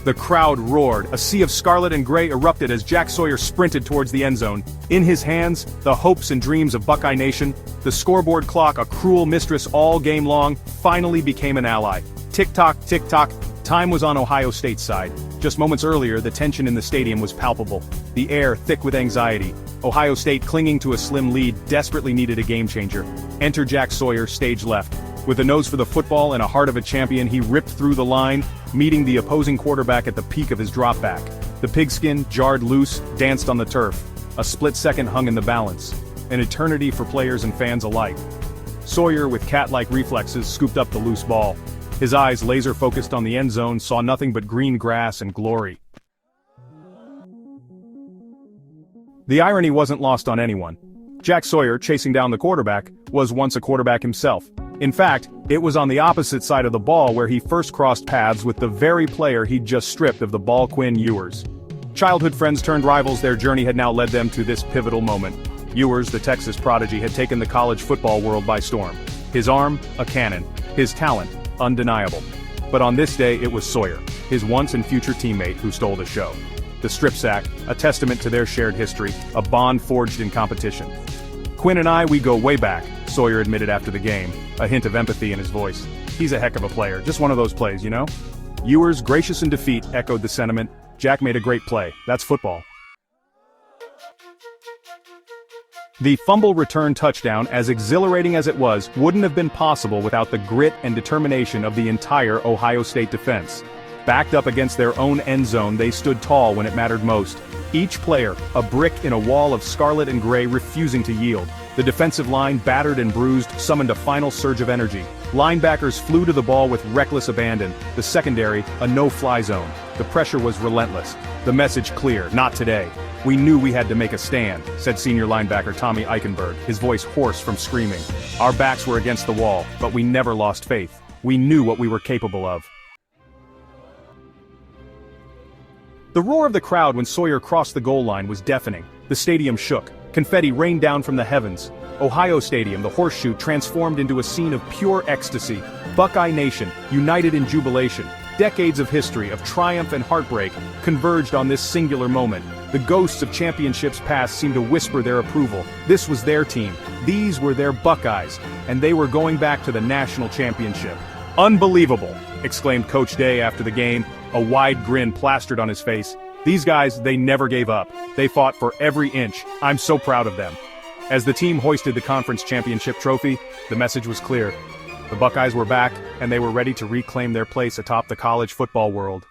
The crowd roared, a sea of scarlet and gray erupted as Jack Sawyer sprinted towards the end zone. In his hands, the hopes and dreams of Buckeye Nation, the scoreboard clock, a cruel mistress all game long, finally became an ally. Tick-tock, tick-tock, time was on Ohio State's side. Just moments earlier, the tension in the stadium was palpable. The air thick with anxiety. Ohio State, clinging to a slim lead, desperately needed a game-changer. Enter Jack Sawyer, stage left. With a nose for the football and a heart of a champion, he ripped through the line, meeting the opposing quarterback at the peak of his dropback. The pigskin, jarred loose, danced on the turf. A split second hung in the balance. An eternity for players and fans alike. Sawyer, with cat-like reflexes, scooped up the loose ball. His eyes, laser-focused on the end zone, saw nothing but green grass and glory. The irony wasn't lost on anyone. Jack Sawyer, chasing down the quarterback, was once a quarterback himself. In fact, it was on the opposite side of the ball where he first crossed paths with the very player he'd just stripped of the ball, SAWYER'S. Childhood friends turned rivals, their journey had now led them to this pivotal moment. SAWYER'S, the Texas prodigy, had taken the college football world by storm. His arm, a cannon. His talent, undeniable. But on this day it was Sawyer, his once and future teammate, who stole the show. The strip sack, a testament to their shared history, a bond forged in competition. "Quinn and I, we go way back," Sawyer admitted after the game, a hint of empathy in his voice. "He's a heck of a player, just one of those plays, you know?" SAWYER'S, gracious in defeat, echoed the sentiment. "Jack made a great play, that's football." The fumble return touchdown, as exhilarating as it was, wouldn't have been possible without the grit and determination of the entire Ohio State defense. Backed up against their own end zone, they stood tall when it mattered most. Each player, a brick in a wall of scarlet and gray, refusing to yield. The defensive line, battered and bruised, summoned a final surge of energy. Linebackers flew to the ball with reckless abandon. The secondary, a no-fly zone. The pressure was relentless. The message clear: not today. "We knew we had to make a stand," said senior linebacker Tommy Eichenberg, his voice hoarse from screaming. "Our backs were against the wall, but we never lost faith. We knew what we were capable of." The roar of the crowd when Sawyer crossed the goal line was deafening. The stadium shook. Confetti rained down from the heavens. Ohio Stadium, the horseshoe, transformed into a scene of pure ecstasy. Buckeye Nation, united in jubilation. Decades of history, of triumph and heartbreak, converged on this singular moment. The ghosts of championships past seemed to whisper their approval. This was their team. These were their Buckeyes. And they were going back to the national championship. "Unbelievable!" exclaimed Coach Day after the game, a wide grin plastered on his face. "These guys, they never gave up. They fought for every inch. I'm so proud of them." As the team hoisted the conference championship trophy, the message was clear. The Buckeyes were back, and they were ready to reclaim their place atop the college football world.